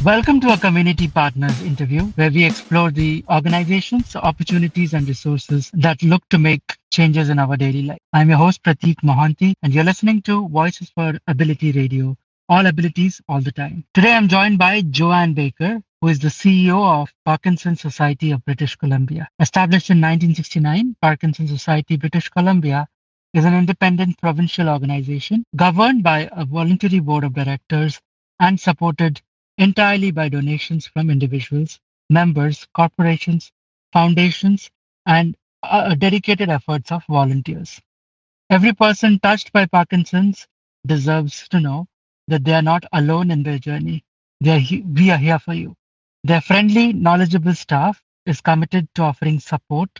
Welcome to a Community Partners interview where we explore the organizations, opportunities, and resources that look to make changes in our daily life. I'm your host, Prateek Mohanty, and you're listening to Voices for Ability Radio, all abilities, all the time. Today, I'm joined by Joanne Baker, who is the CEO of Parkinson's Society of British Columbia. Established in 1969, Parkinson's Society British Columbia is an independent provincial organization governed by a voluntary board of directors and supported entirely by donations from individuals, members, corporations, foundations, and dedicated efforts of volunteers. Every person touched by Parkinson's deserves to know that they are not alone in their journey. We are here for you. Their friendly, knowledgeable staff is committed to offering support,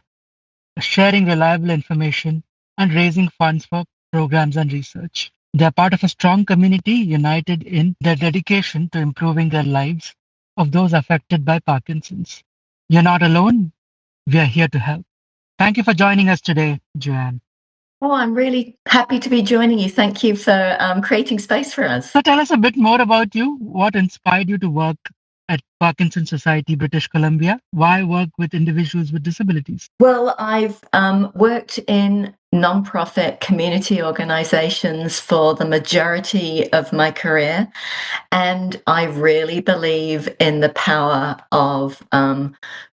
sharing reliable information, and raising funds for programs and research. They are part of a strong community united in their dedication to improving their lives of those affected by Parkinson's. You're not alone. We are here to help. Thank you for joining us today, Joanne. Oh, I'm really happy to be joining you. Thank you for creating space for us. So tell us a bit more about you. What inspired you to work at Parkinson Society, British Columbia? Why work with individuals with disabilities? Well, I've worked in nonprofit community organizations for the majority of my career, and I really believe in the power of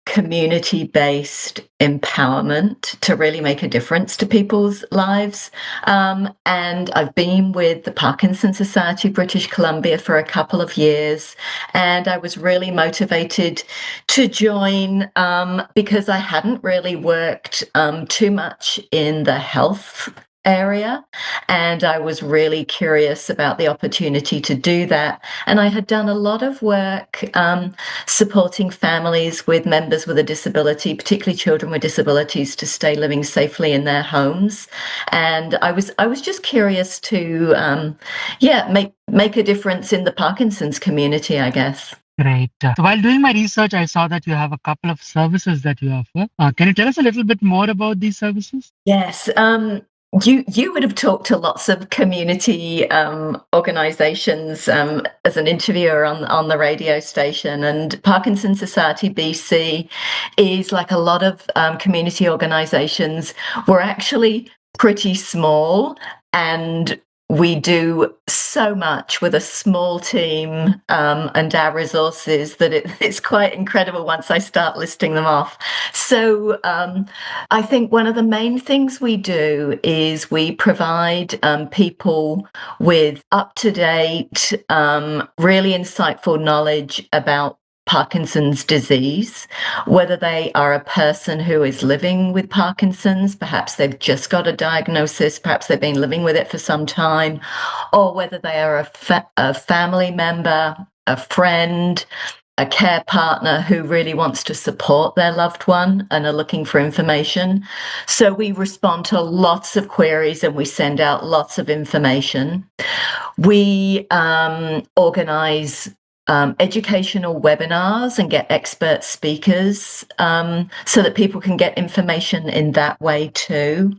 community-based empowerment to really make a difference to people's lives. And I've been with the Parkinson Society of British Columbia for a couple of years, and I was really motivated to join because I hadn't really worked too much in the health area, and I was really curious about the opportunity to do that. And I had done a lot of work supporting families with members with a disability, particularly children with disabilities, to stay living safely in their homes. And I was just curious to make a difference in the Parkinson's community, I guess. Great. So while doing my research, I saw that you have a couple of services that you offer. Can you tell us a little bit more about these services? Yes. You would have talked to lots of community organisations as an interviewer on the radio station, and Parkinson Society BC is like a lot of community organisations. We're actually pretty small, and we do so much with a small team and our resources that it's quite incredible once I start listing them off. So I think one of the main things we do is we provide people with up-to-date, really insightful knowledge about Parkinson's disease, whether they are a person who is living with Parkinson's, perhaps they've just got a diagnosis, perhaps they've been living with it for some time, or whether they are a family member, a friend, a care partner who really wants to support their loved one and are looking for information. So we respond to lots of queries and we send out lots of information. We organise educational webinars and get expert speakers so that people can get information in that way too.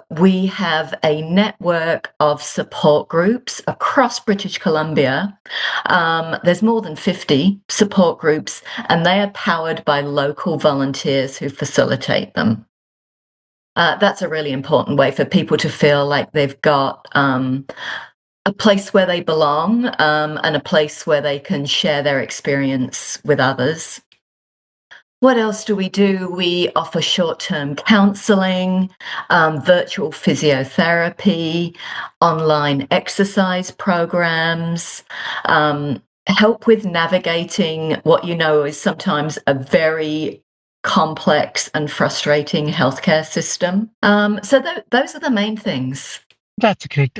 We have a network of support groups across British Columbia. There's more than 50 support groups, and they are powered by local volunteers who facilitate them. That's a really important way for people to feel like they've got a place where they belong and a place where they can share their experience with others. What else do? We offer short-term counselling, virtual physiotherapy, online exercise programs, help with navigating what is sometimes a very complex and frustrating healthcare system. So those are the main things. That's great.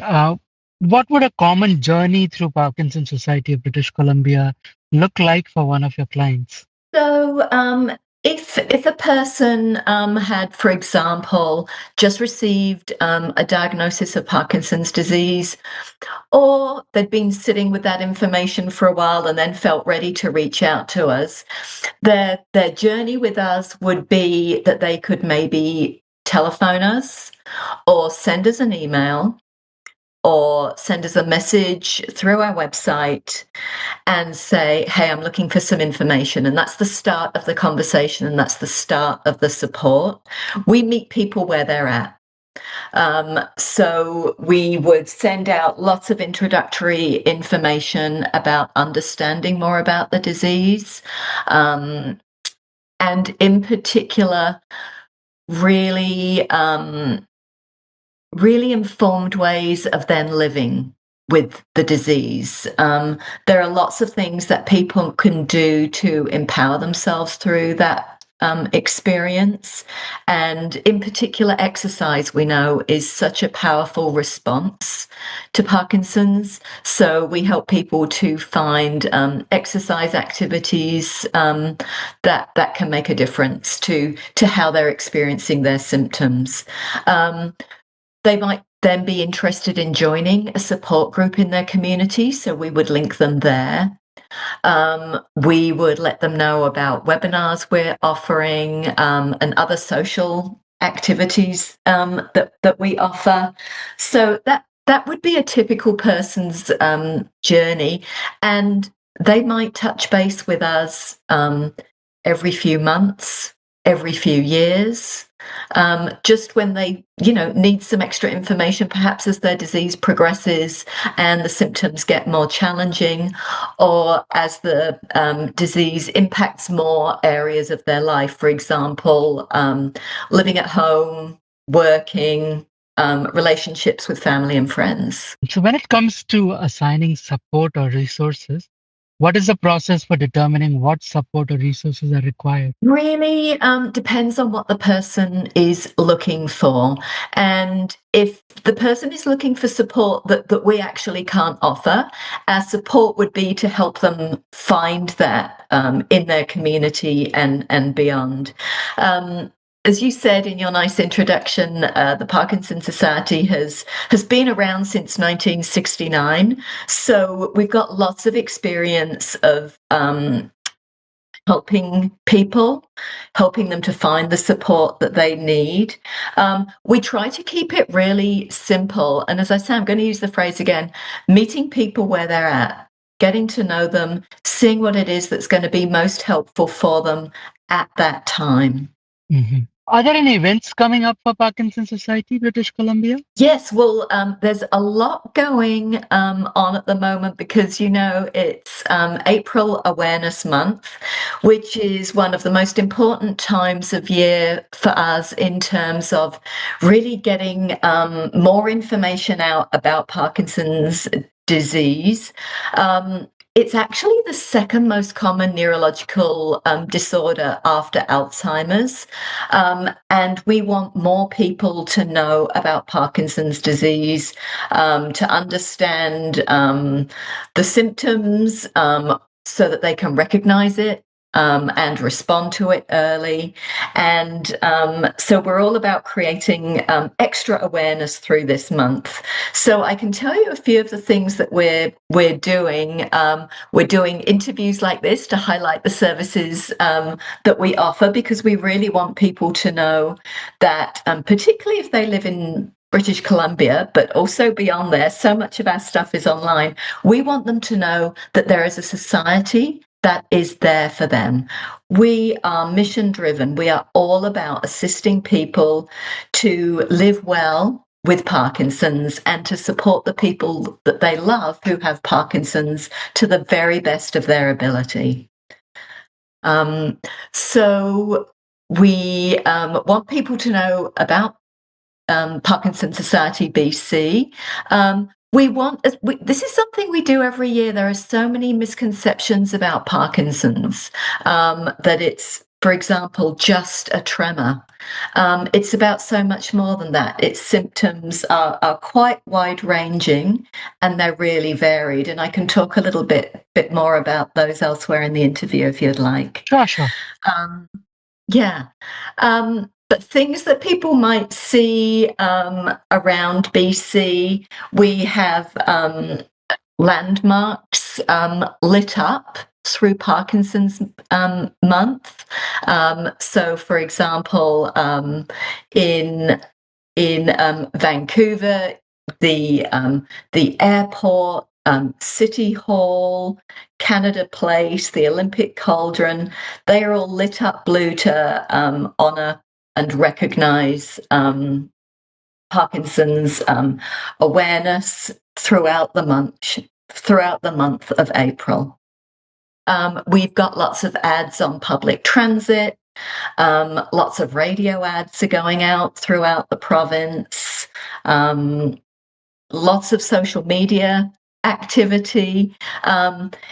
What would a common journey through Parkinson Society of British Columbia look like for one of your clients? So if a person had, for example, just received a diagnosis of Parkinson's disease, or they'd been sitting with that information for a while and then felt ready to reach out to us, their journey with us would be that they could maybe telephone us or send us an email. or send us a message through our website and say, hey, I'm looking for some information. And that's the start of the conversation, and that's the start of the support. We meet people where they're at. So we would send out lots of introductory information about understanding more about the disease, and in particular, really informed ways of then living with the disease. There are lots of things that people can do to empower themselves through that experience. And in particular, exercise, we know, is such a powerful response to Parkinson's. So we help people to find exercise activities that can make a difference to how they're experiencing their symptoms. They might then be interested in joining a support group in their community, so we would link them there. We would let them know about webinars we're offering, and other social activities that we offer. So that would be a typical person's journey, and they might touch base with us every few months, every few years, just when they, need some extra information, perhaps as their disease progresses and the symptoms get more challenging, or as the disease impacts more areas of their life. For example, living at home, working, relationships with family and friends. So when it comes to assigning support or resources, what is the process for determining what support or resources are required? Really depends on what the person is looking for. And if the person is looking for support that we actually can't offer, our support would be to help them find that in their community and beyond. As you said in your nice introduction, the Parkinson Society has been around since 1969. So we've got lots of experience of helping people, helping them to find the support that they need. We try to keep it really simple. And as I say, I'm going to use the phrase again, meeting people where they're at, getting to know them, seeing what it is that's going to be most helpful for them at that time. Mm-hmm. Are there any events coming up for Parkinson Society, British Columbia? Yes, well, there's a lot going on at the moment because, it's April Awareness Month, which is one of the most important times of year for us in terms of really getting more information out about Parkinson's disease. It's actually the second most common neurological disorder after Alzheimer's. And we want more people to know about Parkinson's disease, to understand the symptoms so that they can recognize it and respond to it early. And so we're all about creating extra awareness through this month. So I can tell you a few of the things that we're doing. We're doing interviews like this to highlight the services that we offer, because we really want people to know that, particularly if they live in British Columbia, but also beyond there, so much of our stuff is online. We want them to know that there is a society that is there for them. We are mission driven. We are all about assisting people to live well with Parkinson's and to support the people that they love who have Parkinson's to the very best of their ability. So we want people to know about Parkinson Society BC. This is something we do every year. There are so many misconceptions about Parkinson's, that it's, for example, just a tremor. It's about so much more than that. Its symptoms are quite wide-ranging and they're really varied. And I can talk a little bit more about those elsewhere in the interview if you'd like. Sure. Yeah. But things that people might see around BC, we have landmarks lit up through Parkinson's month. So, for example, in Vancouver, the airport, City Hall, Canada Place, the Olympic Cauldron, they are all lit up blue to honour and recognise Parkinson's awareness throughout the month of April. We've got lots of ads on public transit. Lots of radio ads are going out throughout the province. Lots of social media activity.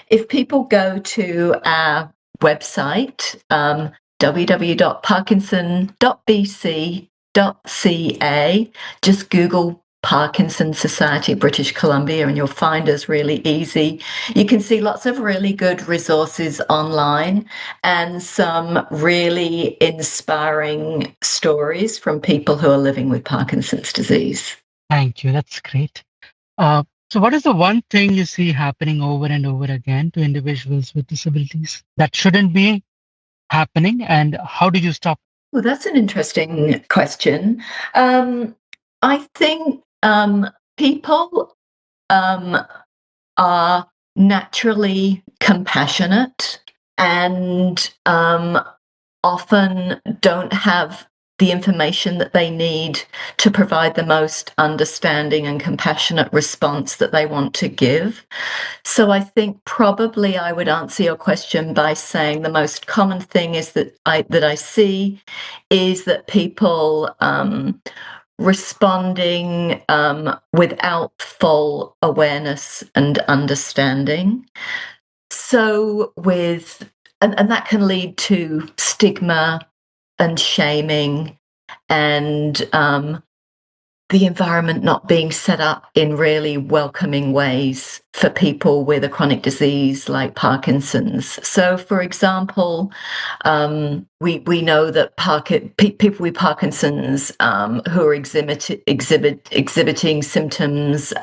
If people go to our website, www.parkinson.bc.ca, just Google Parkinson Society British Columbia and you'll find us really easy. You can see lots of really good resources online and some really inspiring stories from people who are living with Parkinson's disease. Thank you. That's great. So what is the one thing you see happening over and over again to individuals with disabilities that shouldn't be happening, and how do you stop? Well, that's an interesting question. I think people are naturally compassionate and often don't have the information that they need to provide the most understanding and compassionate response that they want to give. So I think probably I would answer your question by saying the most common thing is that I see is that people responding without full awareness and understanding. So and that can lead to stigma and shaming and the environment not being set up in really welcoming ways for people with a chronic disease like Parkinson's. So, for example, we know that people with Parkinson's who are exhibiting symptoms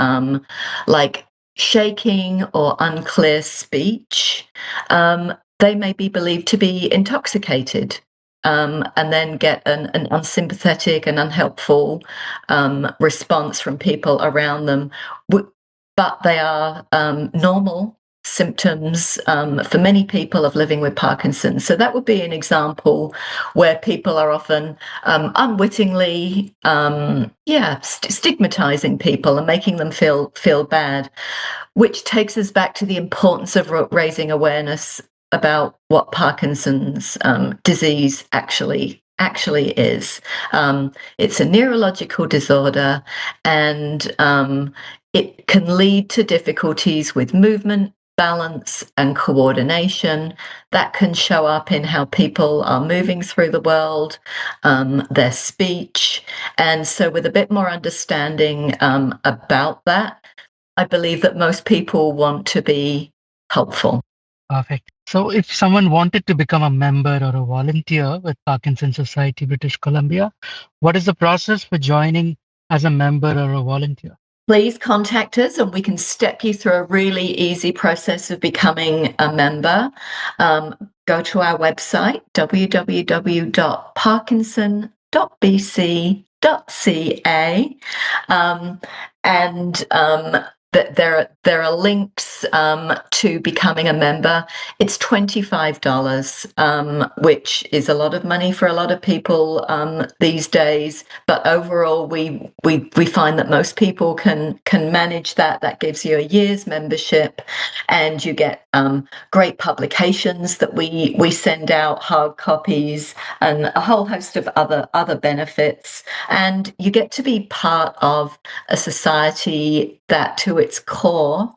like shaking or unclear speech, they may be believed to be intoxicated. And then get an unsympathetic and unhelpful response from people around them. But they are normal symptoms for many people of living with Parkinson's. So that would be an example where people are often unwittingly, stigmatizing people and making them feel bad, which takes us back to the importance of raising awareness about what Parkinson's disease actually is. It's a neurological disorder, and it can lead to difficulties with movement, balance, and coordination. That can show up in how people are moving through the world, their speech. And so with a bit more understanding about that, I believe that most people want to be helpful. Perfect. So if someone wanted to become a member or a volunteer with Parkinson Society British Columbia, what is the process for joining as a member or a volunteer? Please contact us and we can step you through a really easy process of becoming a member. Go to our website, www.parkinson.bc.ca, and there are links to becoming a member. It's $25, which is a lot of money for a lot of people these days. But overall, we find that most people can manage that. That gives you a year's membership, and you get great publications that we send out, hard copies, and a whole host of other benefits. And you get to be part of a society that, to its core,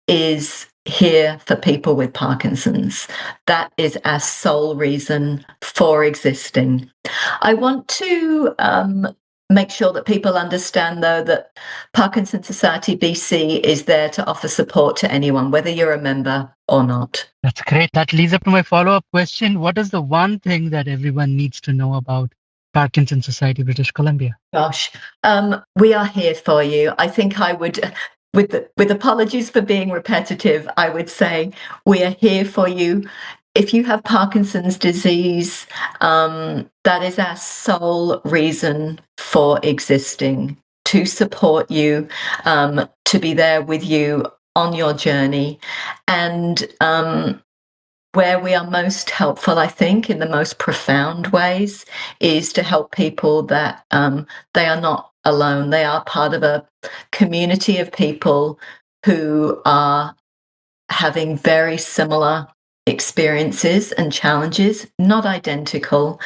is here for people with Parkinson's. That is our sole reason for existing. I want to make sure that people understand, though, that Parkinson Society BC is there to offer support to anyone, whether you're a member or not. That's great. That leads up to my follow-up question. What is the one thing that everyone needs to know about Parkinson Society British Columbia? Gosh, we are here for you. I think I would, with apologies for being repetitive, I would say we are here for you. If you have Parkinson's disease, that is our sole reason for existing, to support you, to be there with you on your journey. And where we are most helpful, I think, in the most profound ways, is to help people that they are not alone. They are part of a community of people who are having very similar experiences and challenges, not identical,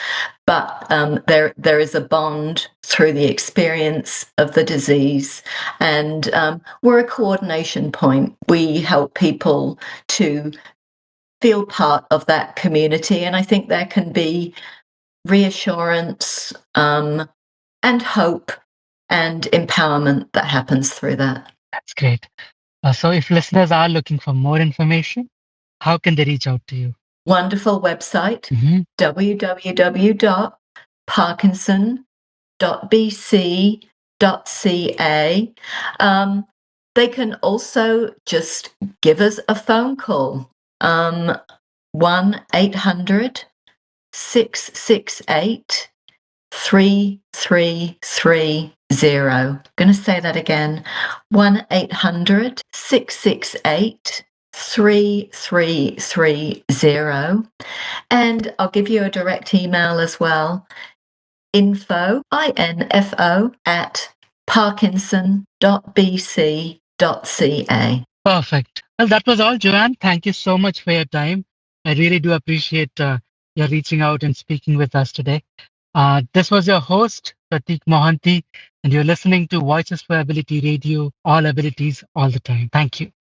but there is a bond through the experience of the disease, and we're a coordination point. We help people to feel part of that community, and I think there can be reassurance and hope and empowerment that happens through that. That's great. So if listeners are looking for more information, how can they reach out to you? Wonderful website, www.parkinson.bc.ca. They can also just give us a phone call, 1-800-668-3330. I'm going to say that again, 1-800-668-3330. And I'll give you a direct email as well, info at parkinson.bc.ca. Perfect. Well, that was all, Joanne. Thank you so much for your time. I really do appreciate your reaching out and speaking with us today. This was your host, Prateek Mohanty, and you're listening to Voices for Ability Radio, all abilities, all the time. Thank you.